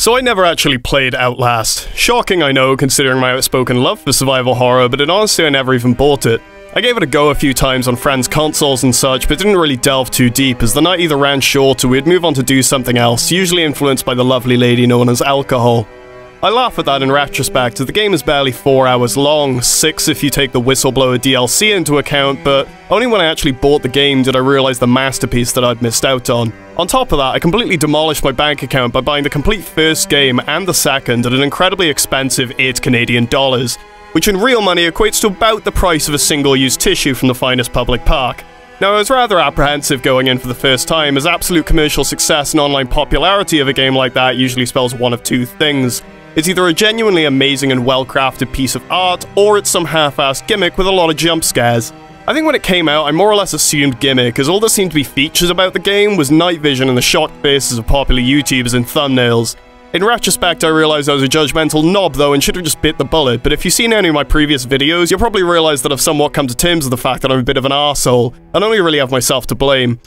So I never actually played Outlast. Shocking, I know, considering my outspoken love for survival horror, but honestly I never even bought it. I gave it a go a few times on friends' consoles and such, but didn't really delve too deep, as the night either ran short or we'd move on to do something else, usually influenced by the lovely lady known as alcohol. I laugh at that in retrospect, as the game is barely 4 hours long, 6 if you take the Whistleblower DLC into account, but only when I actually bought the game did I realize the masterpiece that I'd missed out on. On top of that, I completely demolished my bank account by buying the complete first game and the second at an incredibly expensive 8 Canadian dollars, which in real money equates to about the price of a single-use tissue from the finest public park. Now, I was rather apprehensive going in for the first time, as absolute commercial success and online popularity of a game like that usually spells one of two things. It's either a genuinely amazing and well-crafted piece of art, or it's some half-assed gimmick with a lot of jump scares. I think when it came out, I more or less assumed gimmick, as all there seemed to be features about the game was night vision and the shocked faces of popular YouTubers in thumbnails. In retrospect, I realized I was a judgmental knob though and should have just bit the bullet, but if you've seen any of my previous videos, you'll probably realize that I've somewhat come to terms with the fact that I'm a bit of an arsehole, and only really have myself to blame.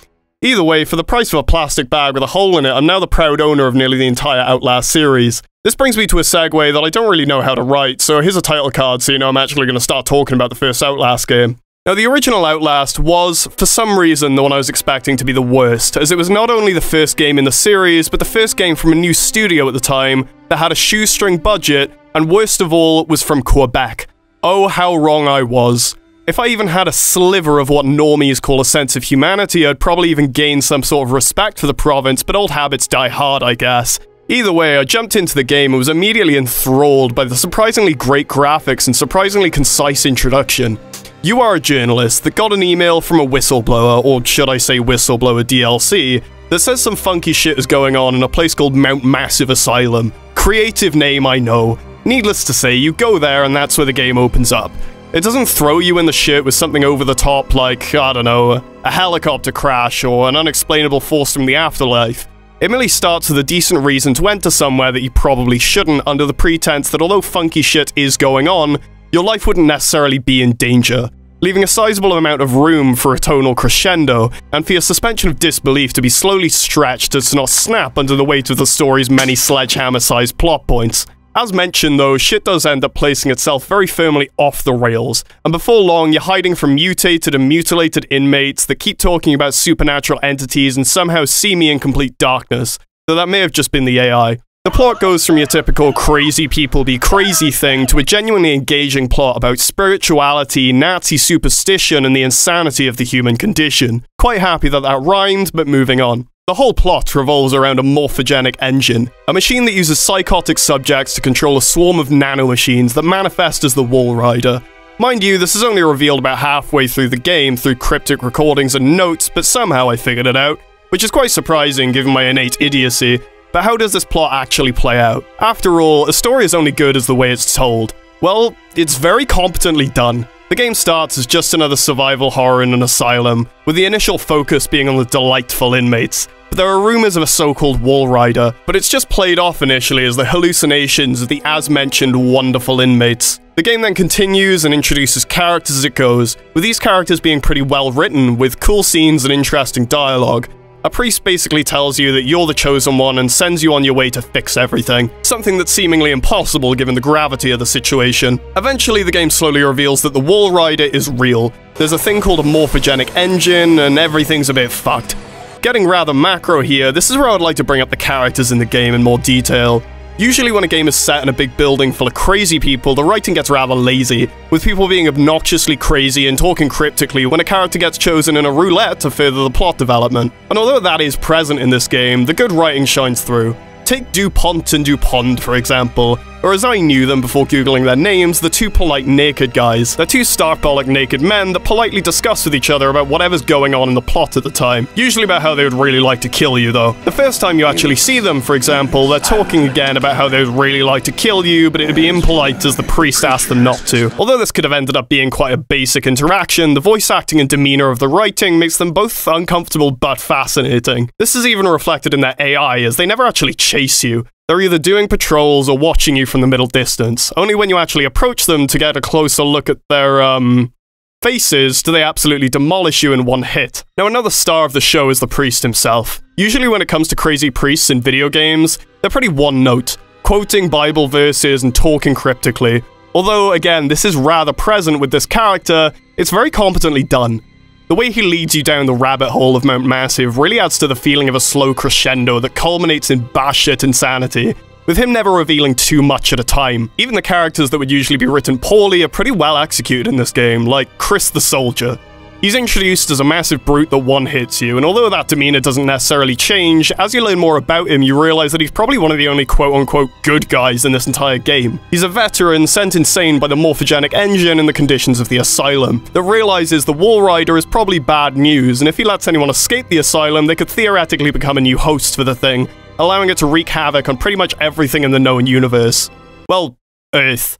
Either way, for the price of a plastic bag with a hole in it, I'm now the proud owner of nearly the entire Outlast series. This brings me to a segue that I don't really know how to write, so here's a title card so you know I'm actually going to start talking about the first Outlast game. Now, the original Outlast was, for some reason, the one I was expecting to be the worst, as it was not only the first game in the series, but the first game from a new studio at the time that had a shoestring budget, and worst of all, was from Quebec. Oh, how wrong I was. If I even had a sliver of what normies call a sense of humanity, I'd probably even gain some sort of respect for the province, but old habits die hard, I guess. Either way, I jumped into the game and was immediately enthralled by the surprisingly great graphics and surprisingly concise introduction. You are a journalist that got an email from a whistleblower, or should I say whistleblower DLC, that says some funky shit is going on in a place called Mount Massive Asylum. Creative name, I know. Needless to say, you go there and that's where the game opens up. It doesn't throw you in the shit with something over the top like, I don't know, a helicopter crash or an unexplainable force from the afterlife. It merely starts with a decent reason to enter somewhere that you probably shouldn't, under the pretense that although funky shit is going on, your life wouldn't necessarily be in danger, leaving a sizable amount of room for a tonal crescendo, and for your suspension of disbelief to be slowly stretched as to not snap under the weight of the story's many sledgehammer-sized plot points. As mentioned though, shit does end up placing itself very firmly off the rails, and before long you're hiding from mutated and mutilated inmates that keep talking about supernatural entities and somehow see me in complete darkness, though that may have just been the AI. The plot goes from your typical crazy people be crazy thing to a genuinely engaging plot about spirituality, Nazi superstition, and the insanity of the human condition. Quite happy that that rhymed, but moving on. The whole plot revolves around a morphogenic engine, a machine that uses psychotic subjects to control a swarm of nanomachines that manifest as the Wall Rider. Mind you, this is only revealed about halfway through the game through cryptic recordings and notes, but somehow I figured it out, which is quite surprising given my innate idiocy. But how does this plot actually play out? After all, a story is only good as the way it's told. Well, it's very competently done. The game starts as just another survival horror in an asylum, with the initial focus being on the delightful inmates. But there are rumors of a so-called Wall Rider, but it's just played off initially as the hallucinations of the as-mentioned wonderful inmates. The game then continues and introduces characters as it goes, with these characters being pretty well written, with cool scenes and interesting dialogue. A priest basically tells you that you're the chosen one and sends you on your way to fix everything, something that's seemingly impossible given the gravity of the situation. Eventually, the game slowly reveals that the Wall Rider is real. There's a thing called a morphogenic engine, and everything's a bit fucked. Getting rather macro here, this is where I'd like to bring up the characters in the game in more detail. Usually when a game is set in a big building full of crazy people, the writing gets rather lazy, with people being obnoxiously crazy and talking cryptically when a character gets chosen in a roulette to further the plot development. And although that is present in this game, the good writing shines through. Take DuPont and DuPont, for example, or as I knew them before googling their names, the two polite naked guys. They're two stark-bollock naked men that politely discuss with each other about whatever's going on in the plot at the time. Usually about how they would really like to kill you, though. The first time you actually see them, for example, they're talking again about how they would really like to kill you, but it'd be impolite as the priest asked them not to. Although this could have ended up being quite a basic interaction, the voice acting and demeanor of the writing makes them both uncomfortable but fascinating. This is even reflected in their AI, as they never actually chase you. They're either doing patrols or watching you from the middle distance, only when you actually approach them to get a closer look at their, Faces, do they absolutely demolish you in one hit. Now, another star of the show is the priest himself. Usually when it comes to crazy priests in video games, they're pretty one-note, quoting Bible verses and talking cryptically. Although, again, this is rather present with this character, it's very competently done. The way he leads you down the rabbit hole of Mount Massive really adds to the feeling of a slow crescendo that culminates in batshit insanity, with him never revealing too much at a time. Even the characters that would usually be written poorly are pretty well executed in this game, like Chris the Soldier. He's introduced as a massive brute that one-hits you, and although that demeanor doesn't necessarily change, as you learn more about him, you realize that he's probably one of the only quote-unquote good guys in this entire game. He's a veteran sent insane by the morphogenic engine and the conditions of the asylum, that realizes the Wall Rider is probably bad news, and if he lets anyone escape the asylum, they could theoretically become a new host for the thing, allowing it to wreak havoc on pretty much everything in the known universe. Well, Earth.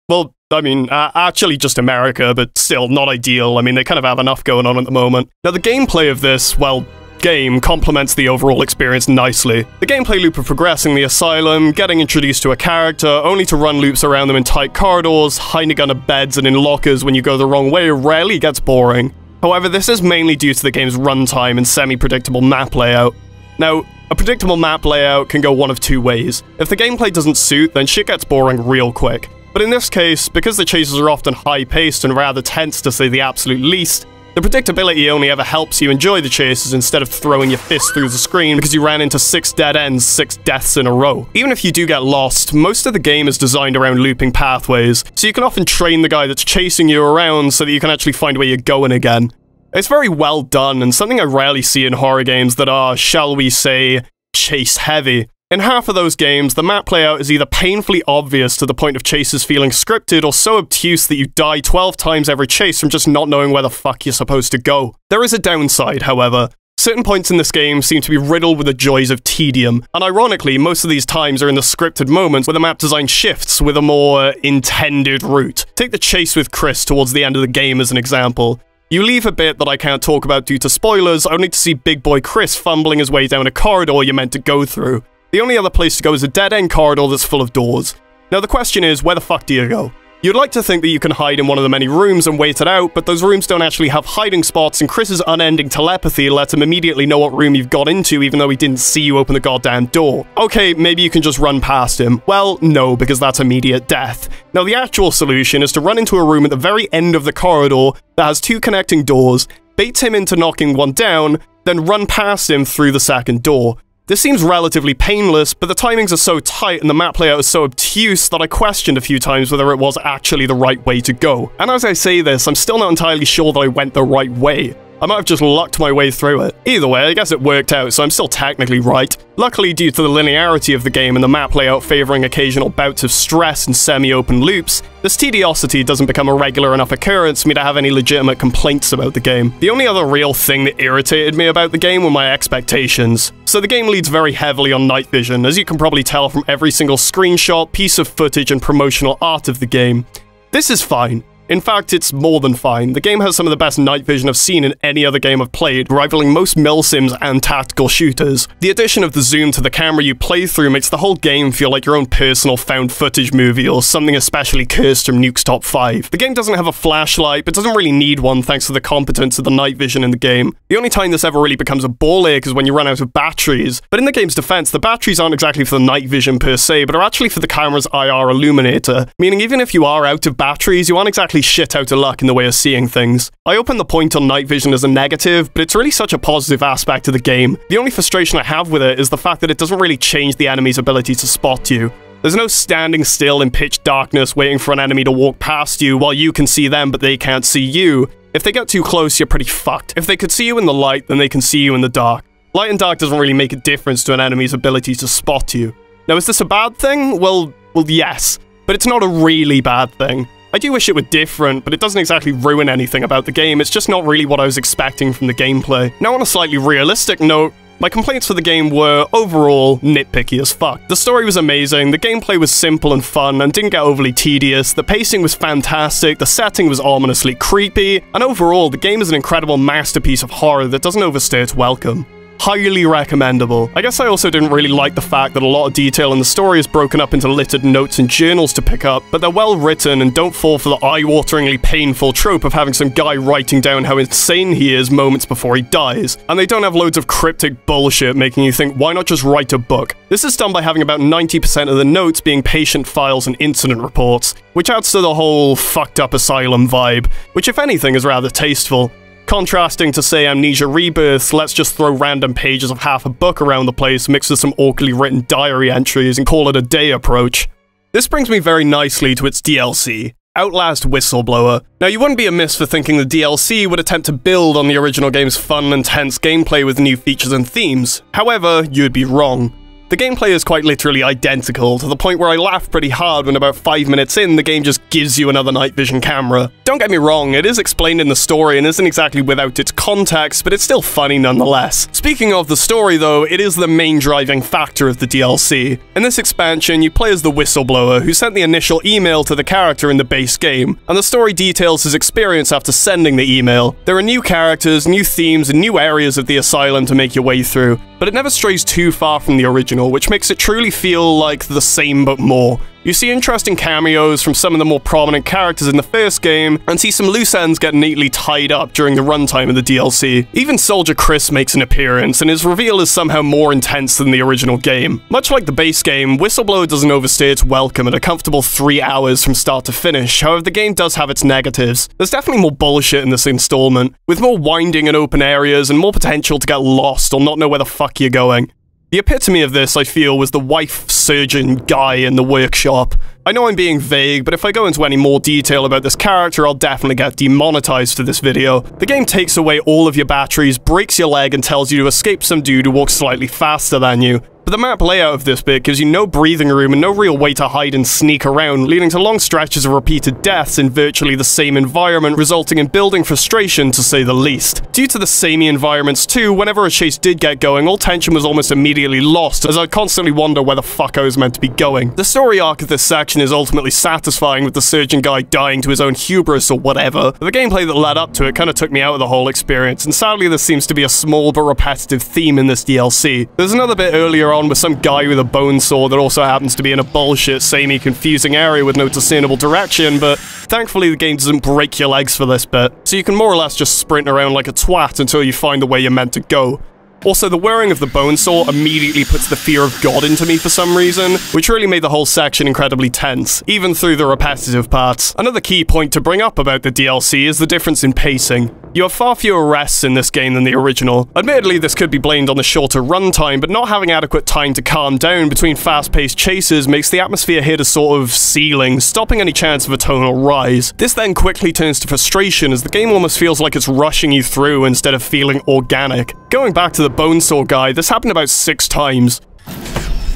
Well, I mean, actually just America, but still not ideal. I mean, they kind of have enough going on at the moment. Now, the gameplay of this, well, game complements the overall experience nicely. The gameplay loop of progressing the asylum, getting introduced to a character, only to run loops around them in tight corridors, hiding under beds and in lockers when you go the wrong way rarely gets boring. However, this is mainly due to the game's runtime and semi-predictable map layout. Now, a predictable map layout can go one of two ways. If the gameplay doesn't suit, then shit gets boring real quick. But in this case, because the chases are often high-paced and rather tense to say the absolute least, the predictability only ever helps you enjoy the chases instead of throwing your fist through the screen because you ran into 6 dead ends, 6 deaths in a row. Even if you do get lost, most of the game is designed around looping pathways, so you can often train the guy that's chasing you around so that you can actually find where you're going again. It's very well done, and something I rarely see in horror games that are, shall we say, chase-heavy. In half of those games, the map layout is either painfully obvious to the point of chases feeling scripted or so obtuse that you die 12 times every chase from just not knowing where the fuck you're supposed to go. There is a downside, however. Certain points in this game seem to be riddled with the joys of tedium, and ironically, most of these times are in the scripted moments where the map design shifts with a more intended route. Take the chase with Chris towards the end of the game as an example. You leave a bit that I can't talk about due to spoilers, only to see big boy Chris fumbling his way down a corridor you're meant to go through. The only other place to go is a dead-end corridor that's full of doors. Now the question is, where the fuck do you go? You'd like to think that you can hide in one of the many rooms and wait it out, but those rooms don't actually have hiding spots, and Chris's unending telepathy lets him immediately know what room you've got into even though he didn't see you open the goddamn door. Okay, maybe you can just run past him. Well, no, because that's immediate death. Now the actual solution is to run into a room at the very end of the corridor that has 2 connecting doors, bait him into knocking one down, then run past him through the second door. This seems relatively painless, but the timings are so tight and the map layout is so obtuse that I questioned a few times whether it was actually the right way to go. And as I say this, I'm still not entirely sure that I went the right way. I might have just lucked my way through it. Either way, I guess it worked out, so I'm still technically right. Luckily, due to the linearity of the game and the map layout favoring occasional bouts of stress and semi-open loops, this tediosity doesn't become a regular enough occurrence for me to have any legitimate complaints about the game. The only other real thing that irritated me about the game were my expectations. So the game leads very heavily on night vision, as you can probably tell from every single screenshot, piece of footage, and promotional art of the game. This is fine. In fact, it's more than fine. The game has some of the best night vision I've seen in any other game I've played, rivaling most milsims and tactical shooters. The addition of the zoom to the camera you play through makes the whole game feel like your own personal found footage movie or something especially cursed from Nuke's Top 5. The game doesn't have a flashlight, but doesn't really need one thanks to the competence of the night vision in the game. The only time this ever really becomes a ball ache is when you run out of batteries, but in the game's defense, the batteries aren't exactly for the night vision per se, but are actually for the camera's IR illuminator, meaning even if you are out of batteries, you aren't exactly shit out of luck in the way of seeing things. I open the point on night vision as a negative, but it's really such a positive aspect of the game. The only frustration I have with it is the fact that it doesn't really change the enemy's ability to spot you. There's no standing still in pitch darkness waiting for an enemy to walk past you while you can see them but they can't see you. If they get too close, you're pretty fucked. If they could see you in the light, then they can see you in the dark. Light and dark doesn't really make a difference to an enemy's ability to spot you. Now, is this a bad thing? Well, yes. But it's not a really bad thing. I do wish it were different, but it doesn't exactly ruin anything about the game. It's just not really what I was expecting from the gameplay. Now, on a slightly realistic note, my complaints for the game were, overall, nitpicky as fuck. The story was amazing, the gameplay was simple and fun, and didn't get overly tedious, the pacing was fantastic, the setting was ominously creepy, and overall, the game is an incredible masterpiece of horror that doesn't overstay its welcome. Highly recommendable. I guess I also didn't really like the fact that a lot of detail in the story is broken up into littered notes and journals to pick up, but they're well written and don't fall for the eye-wateringly painful trope of having some guy writing down how insane he is moments before he dies. And they don't have loads of cryptic bullshit making you think, why not just write a book? This is done by having about 90% of the notes being patient files and incident reports, which adds to the whole fucked up asylum vibe, which if anything is rather tasteful. Contrasting to, say, Amnesia Rebirth, let's just throw random pages of half a book around the place, mix with some awkwardly written diary entries, and call it a day approach. This brings me very nicely to its DLC, Outlast Whistleblower. Now, you wouldn't be amiss for thinking the DLC would attempt to build on the original game's fun and tense gameplay with new features and themes. However, you'd be wrong. The gameplay is quite literally identical, to the point where I laughed pretty hard when about 5 minutes in, the game just gives you another night vision camera. Don't get me wrong, it is explained in the story and isn't exactly without its context, but it's still funny nonetheless. Speaking of the story though, it is the main driving factor of the DLC. In this expansion, you play as the Whistleblower, who sent the initial email to the character in the base game, and the story details his experience after sending the email. There are new characters, new themes, and new areas of the asylum to make your way through, but it never strays too far from the original, which makes it truly feel like the same but more. You see interesting cameos from some of the more prominent characters in the first game, and see some loose ends get neatly tied up during the runtime of the DLC. Even Soldier Chris makes an appearance, and his reveal is somehow more intense than the original game. Much like the base game, Whistleblower doesn't overstay its welcome at a comfortable 3 hours from start to finish, however the game does have its negatives. There's definitely more bullshit in this installment, with more winding and open areas and more potential to get lost or not know where the fuck you're going. The epitome of this, I feel, was the wife surgeon guy in the workshop. I know I'm being vague, but if I go into any more detail about this character, I'll definitely get demonetized for this video. The game takes away all of your batteries, breaks your leg, and tells you to escape some dude who walks slightly faster than you. But the map layout of this bit gives you no breathing room and no real way to hide and sneak around, leading to long stretches of repeated deaths in virtually the same environment, resulting in building frustration to say the least. Due to the samey environments too, whenever a chase did get going, all tension was almost immediately lost, as I'd constantly wonder where the fuck I was meant to be going. The story arc of this section is ultimately satisfying, with the surgeon guy dying to his own hubris or whatever, but the gameplay that led up to it kinda took me out of the whole experience, and sadly this seems to be a small but repetitive theme in this DLC. There's another bit earlier on with some guy with a bone saw that also happens to be in a bullshit, samey, confusing area with no discernible direction, but thankfully the game doesn't break your legs for this bit, so you can more or less just sprint around like a twat until you find the way you're meant to go. Also, the wearing of the bone saw immediately puts the fear of God into me for some reason, which really made the whole section incredibly tense, even through the repetitive parts. Another key point to bring up about the DLC is the difference in pacing. You have far fewer rests in this game than the original. Admittedly, this could be blamed on the shorter runtime, but not having adequate time to calm down between fast-paced chases makes the atmosphere hit a sort of ceiling, stopping any chance of a tonal rise. This then quickly turns to frustration, as the game almost feels like it's rushing you through instead of feeling organic. Going back to the bone saw guy, this happened about 6 times.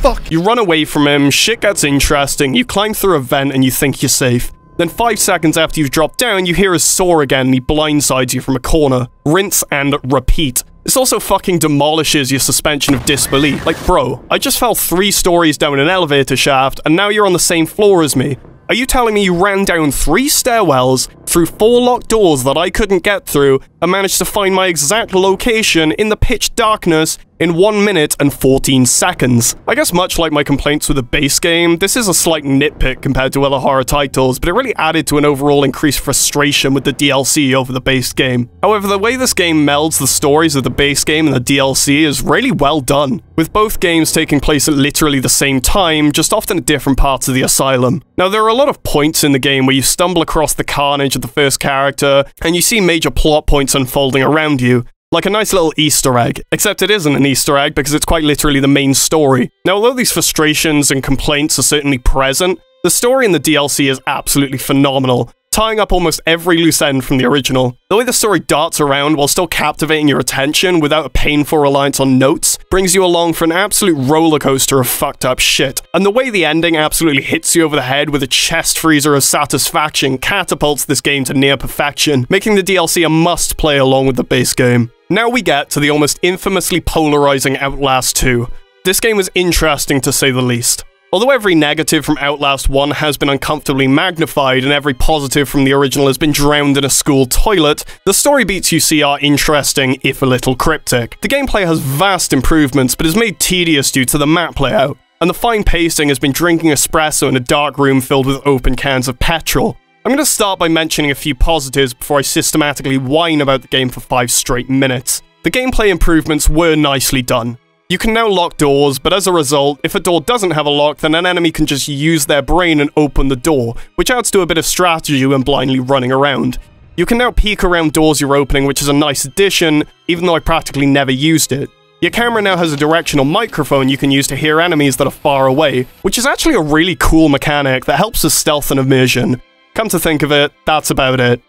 Fuck. You run away from him, shit gets interesting, you climb through a vent and you think you're safe. Then 5 seconds after you've dropped down, you hear his saw again and he blindsides you from a corner. Rinse and repeat. This also fucking demolishes your suspension of disbelief. Like, bro, I just fell 3 stories down an elevator shaft and now you're on the same floor as me. Are you telling me you ran down 3 stairwells, through 4 locked doors that I couldn't get through, and managed to find my exact location in the pitch darkness in 1 minute and 14 seconds? I guess much like my complaints with the base game, this is a slight nitpick compared to other horror titles, but it really added to an overall increased frustration with the DLC over the base game. However, the way this game melds the stories of the base game and the DLC is really well done, with both games taking place at literally the same time, just often at different parts of the asylum. Now, there are a lot of points in the game where you stumble across the carnage of the first character, and you see major plot points unfolding around you, like a nice little Easter egg, except it isn't an Easter egg because it's quite literally the main story. Now, although these frustrations and complaints are certainly present, the story in the DLC is absolutely phenomenal, tying up almost every loose end from the original. The way the story darts around while still captivating your attention without a painful reliance on notes brings you along for an absolute rollercoaster of fucked up shit. And the way the ending absolutely hits you over the head with a chest freezer of satisfaction catapults this game to near perfection, making the DLC a must play along with the base game. Now we get to the almost infamously polarizing Outlast 2. This game was interesting to say the least. Although every negative from Outlast 1 has been uncomfortably magnified and every positive from the original has been drowned in a school toilet, the story beats you see are interesting, if a little cryptic. The gameplay has vast improvements, but is made tedious due to the map layout, and the fine pacing has been drinking espresso in a dark room filled with open cans of petrol. I'm going to start by mentioning a few positives before I systematically whine about the game for 5 straight minutes. The gameplay improvements were nicely done. You can now lock doors, but as a result, if a door doesn't have a lock, then an enemy can just use their brain and open the door, which adds to a bit of strategy when blindly running around. You can now peek around doors you're opening, which is a nice addition, even though I practically never used it. Your camera now has a directional microphone you can use to hear enemies that are far away, which is actually a really cool mechanic that helps with stealth and immersion. Come to think of it, that's about it.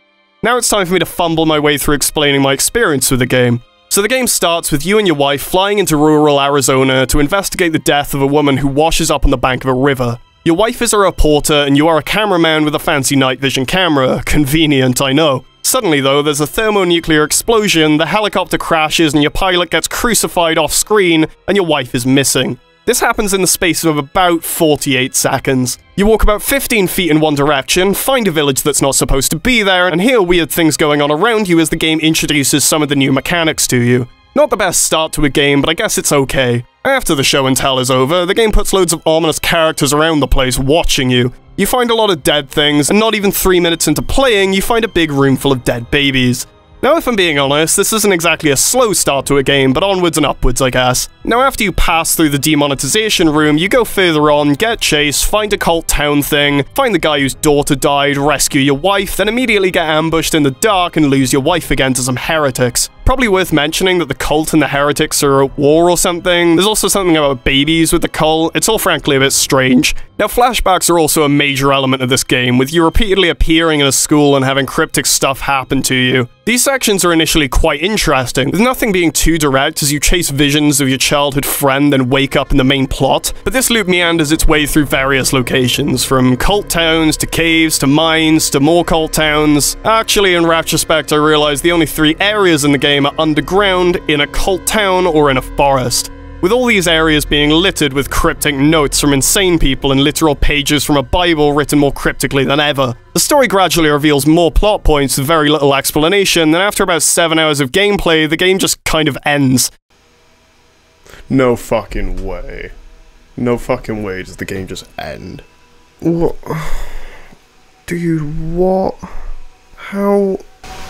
Now it's time for me to fumble my way through explaining my experience with the game. So the game starts with you and your wife flying into rural Arizona to investigate the death of a woman who washes up on the bank of a river. Your wife is a reporter and you are a cameraman with a fancy night vision camera. Convenient, I know. Suddenly though, there's a thermonuclear explosion, the helicopter crashes and your pilot gets crucified off screen and your wife is missing. This happens in the space of about 48 seconds. You walk about 15 feet in one direction, find a village that's not supposed to be there, and hear weird things going on around you as the game introduces some of the new mechanics to you. Not the best start to a game, but I guess it's okay. After the show and tell is over, the game puts loads of ominous characters around the place watching you. You find a lot of dead things, and not even 3 minutes into playing, you find a big room full of dead babies. Now, if I'm being honest, this isn't exactly a slow start to a game, but onwards and upwards, I guess. Now, after you pass through the demonetization room, you go further on, get chased, find a cult town thing, find the guy whose daughter died, rescue your wife, then immediately get ambushed in the dark and lose your wife again to some heretics. Probably worth mentioning that the cult and the heretics are at war or something. There's also something about babies with the cult. It's all frankly a bit strange. Now, flashbacks are also a major element of this game, with you repeatedly appearing in a school and having cryptic stuff happen to you. These sections are initially quite interesting, with nothing being too direct as you chase visions of your childhood friend and wake up in the main plot, but this loop meanders its way through various locations, from cult towns to caves to mines to more cult towns. Actually, in retrospect, I realized the only 3 areas in the game are underground, in a cult town, or in a forest, with all these areas being littered with cryptic notes from insane people and literal pages from a Bible written more cryptically than ever. The story gradually reveals more plot points with very little explanation, and after about 7 hours of gameplay, the game just kind of ends. No fucking way. No fucking way does the game just end. What? Dude, what? How?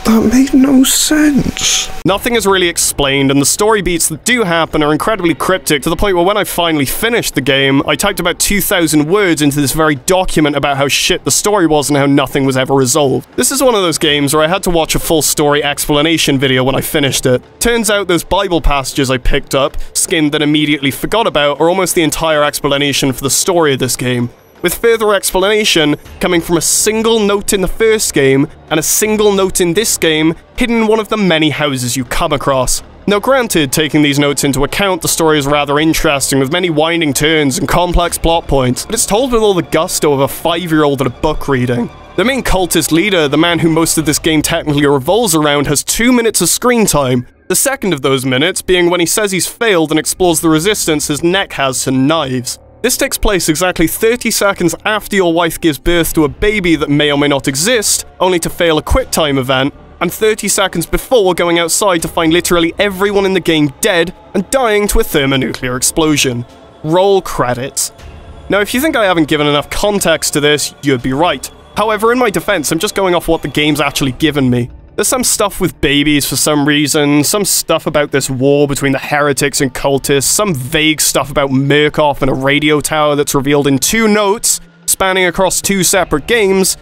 That made no sense. Nothing is really explained, and the story beats that do happen are incredibly cryptic to the point where when I finally finished the game, I typed about 2,000 words into this very document about how shit the story was and how nothing was ever resolved. This is one of those games where I had to watch a full story explanation video when I finished it. Turns out those Bible passages I picked up, skimmed and immediately forgot about, are almost the entire explanation for the story of this game, with further explanation coming from a single note in the first game and a single note in this game hidden in one of the many houses you come across. Now granted, taking these notes into account, the story is rather interesting with many winding turns and complex plot points, but it's told with all the gusto of a 5-year-old at a book reading. The main cultist leader, the man who most of this game technically revolves around, has 2 minutes of screen time. The second of those minutes being when he says he's failed and explores the resistance his neck has to knives. This takes place exactly 30 seconds after your wife gives birth to a baby that may or may not exist, only to fail a QuickTime event, and 30 seconds before going outside to find literally everyone in the game dead and dying to a thermonuclear explosion. Roll credits. Now, if you think I haven't given enough context to this, you'd be right. However, in my defense, I'm just going off what the game's actually given me. There's some stuff with babies for some reason, some stuff about this war between the heretics and cultists, some vague stuff about Murkoff and a radio tower that's revealed in 2 notes, spanning across 2 separate games,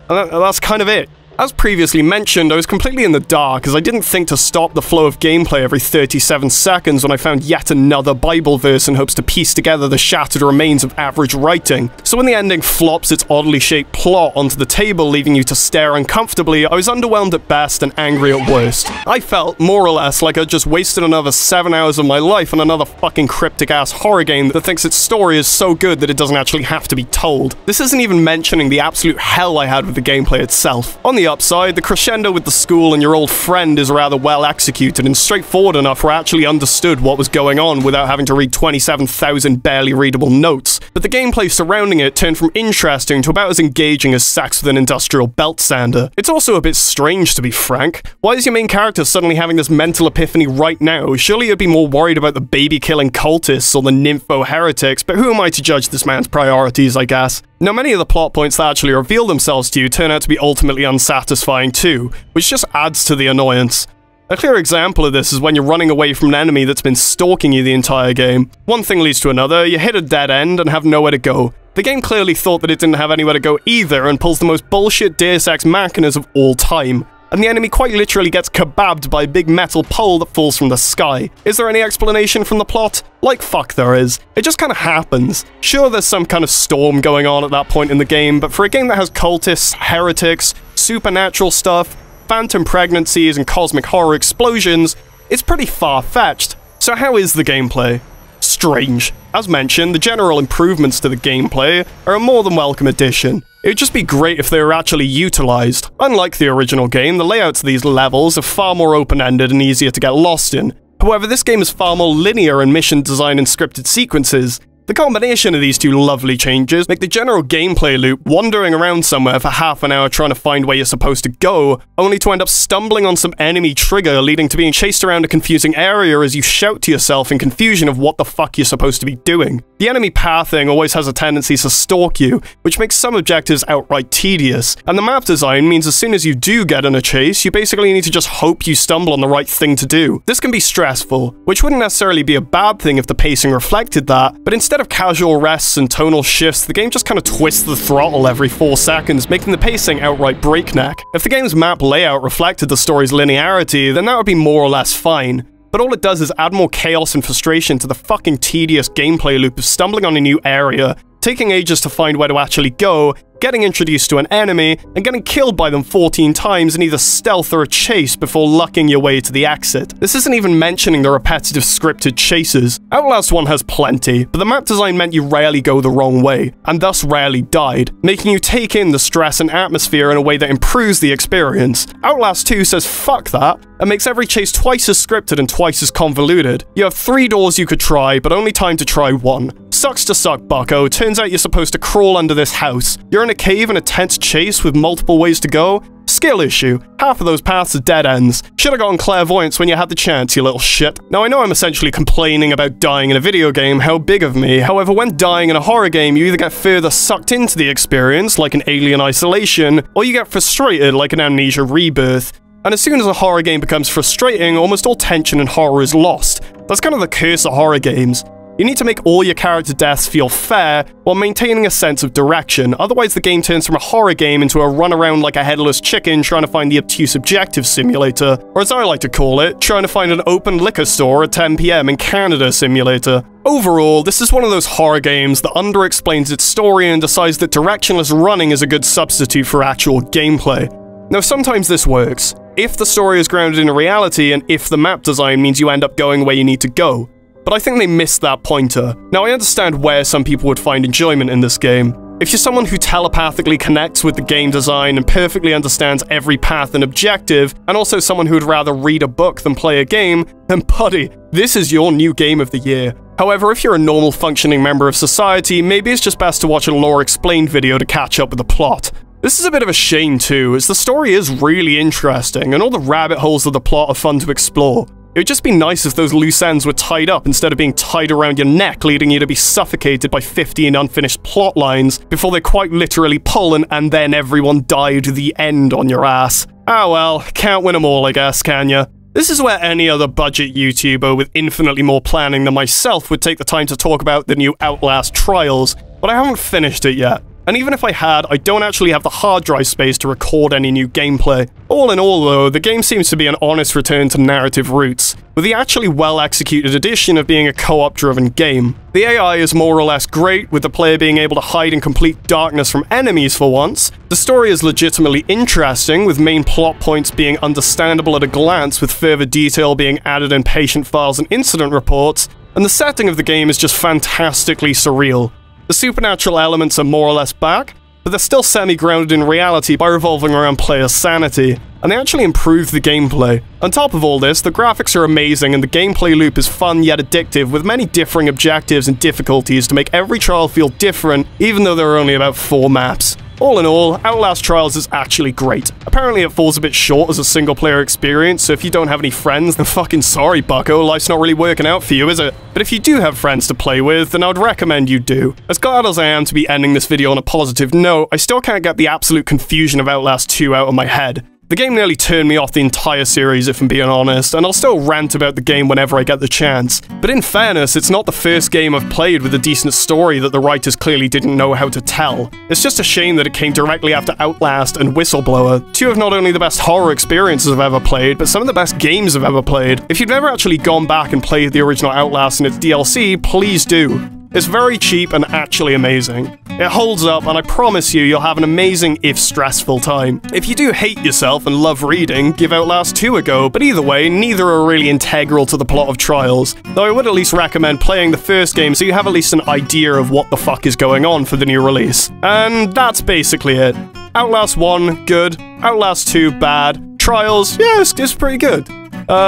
and that's kind of it. As previously mentioned, I was completely in the dark as I didn't think to stop the flow of gameplay every 37 seconds when I found yet another Bible verse in hopes to piece together the shattered remains of average writing. So when the ending flops its oddly shaped plot onto the table, leaving you to stare uncomfortably, I was underwhelmed at best and angry at worst. I felt, more or less, like I'd just wasted another 7 hours of my life on another fucking cryptic-ass horror game that thinks its story is so good that it doesn't actually have to be told. This isn't even mentioning the absolute hell I had with the gameplay itself. On the upside, the crescendo with the school and your old friend is rather well executed and straightforward enough where I actually understood what was going on without having to read 27,000 barely readable notes, but the gameplay surrounding it turned from interesting to about as engaging as sex with an industrial belt sander. It's also a bit strange, to be frank. Why is your main character suddenly having this mental epiphany right now? Surely you'd be more worried about the baby-killing cultists or the nympho heretics, but who am I to judge this man's priorities, I guess? Now, many of the plot points that actually reveal themselves to you turn out to be ultimately unsatisfying too, which just adds to the annoyance. A clear example of this is when you're running away from an enemy that's been stalking you the entire game. One thing leads to another, you hit a dead end and have nowhere to go. The game clearly thought that it didn't have anywhere to go either and pulls the most bullshit Deus Ex Machinas of all time. And the enemy quite literally gets kebabbed by a big metal pole that falls from the sky. Is there any explanation from the plot? Like fuck there is. It just kind of happens. Sure, there's some kind of storm going on at that point in the game, but for a game that has cultists, heretics, supernatural stuff, phantom pregnancies, and cosmic horror explosions, it's pretty far-fetched. So how is the gameplay? Strange. As mentioned, the general improvements to the gameplay are a more than welcome addition. It would just be great if they were actually utilized. Unlike the original game, the layouts of these levels are far more open-ended and easier to get lost in. However, this game is far more linear in mission design and scripted sequences. The combination of these two lovely changes make the general gameplay loop wandering around somewhere for half an hour trying to find where you're supposed to go, only to end up stumbling on some enemy trigger leading to being chased around a confusing area as you shout to yourself in confusion of what the fuck you're supposed to be doing. The enemy pathing always has a tendency to stalk you, which makes some objectives outright tedious, and the map design means as soon as you do get in a chase, you basically need to just hope you stumble on the right thing to do. This can be stressful, which wouldn't necessarily be a bad thing if the pacing reflected that, but instead of casual rests and tonal shifts, the game just kind of twists the throttle every 4 seconds, making the pacing outright breakneck. If the game's map layout reflected the story's linearity, then that would be more or less fine. But all it does is add more chaos and frustration to the fucking tedious gameplay loop of stumbling on a new area, taking ages to find where to actually go, getting introduced to an enemy, and getting killed by them 14 times in either stealth or a chase before lucking your way to the exit. This isn't even mentioning the repetitive scripted chases. Outlast 1 has plenty, but the map design meant you rarely go the wrong way, and thus rarely died, making you take in the stress and atmosphere in a way that improves the experience. Outlast 2 says fuck that, and makes every chase twice as scripted and twice as convoluted. You have 3 doors you could try, but only time to try 1. Sucks to suck, bucko. Turns out you're supposed to crawl under this house. You're in a cave in a tense chase with multiple ways to go. Skill issue. Half of those paths are dead ends. Should've gotten clairvoyance when you had the chance, you little shit. Now I know I'm essentially complaining about dying in a video game, how big of me. However, when dying in a horror game, you either get further sucked into the experience, like an Alien Isolation, or you get frustrated, like an Amnesia Rebirth. And as soon as a horror game becomes frustrating, almost all tension and horror is lost. That's kind of the curse of horror games. You need to make all your character deaths feel fair while maintaining a sense of direction, otherwise the game turns from a horror game into a run around like a headless chicken trying to find the obtuse objective simulator, or as I like to call it, trying to find an open liquor store at 10 PM in Canada simulator. Overall, this is one of those horror games that underexplains its story and decides that directionless running is a good substitute for actual gameplay. Now sometimes this works, if the story is grounded in reality and if the map design means you end up going where you need to go. But I think they missed that pointer. Now I understand where some people would find enjoyment in this game. If you're someone who telepathically connects with the game design and perfectly understands every path and objective, and also someone who would rather read a book than play a game, then buddy, this is your new game of the year. However, if you're a normal functioning member of society, maybe it's just best to watch a lore explained video to catch up with the plot. This is a bit of a shame too, as the story is really interesting, and all the rabbit holes of the plot are fun to explore. It would just be nice if those loose ends were tied up instead of being tied around your neck, leading you to be suffocated by 15 unfinished plot lines before they quite literally pull and then everyone die to the end on your ass. Ah well, can't win them all, I guess, can ya? This is where any other budget YouTuber with infinitely more planning than myself would take the time to talk about the new Outlast Trials, but I haven't finished it yet. And even if I had, I don't actually have the hard drive space to record any new gameplay. All in all though, the game seems to be an honest return to narrative roots, with the actually well-executed addition of being a co-op driven game. The AI is more or less great, with the player being able to hide in complete darkness from enemies for once. The story is legitimately interesting, with main plot points being understandable at a glance, with further detail being added in patient files and incident reports, and the setting of the game is just fantastically surreal. The supernatural elements are more or less back, but they're still semi-grounded in reality by revolving around player sanity, and they actually improve the gameplay. On top of all this, the graphics are amazing and the gameplay loop is fun yet addictive, with many differing objectives and difficulties to make every trial feel different, even though there are only about 4 maps. All in all, Outlast Trials is actually great. Apparently it falls a bit short as a single-player experience, so if you don't have any friends, then fucking sorry, bucko, life's not really working out for you, is it? But if you do have friends to play with, then I would recommend you do. As glad as I am to be ending this video on a positive note, I still can't get the absolute confusion of Outlast 2 out of my head. The game nearly turned me off the entire series, if I'm being honest, and I'll still rant about the game whenever I get the chance. But in fairness, it's not the first game I've played with a decent story that the writers clearly didn't know how to tell. It's just a shame that it came directly after Outlast and Whistleblower, 2 of not only the best horror experiences I've ever played, but some of the best games I've ever played. If you've never actually gone back and played the original Outlast and its DLC, please do. It's very cheap and actually amazing. It holds up, and I promise you'll have an amazing, if stressful, time. If you do hate yourself and love reading, give Outlast 2 a go, but either way, neither are really integral to the plot of Trials, though I would at least recommend playing the first game so you have at least an idea of what the fuck is going on for the new release. And that's basically it. Outlast 1, good. Outlast 2, bad. Trials, yeah, it's pretty good.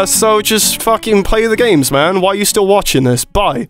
So just fucking play the games, man. Why are you still watching this? Bye.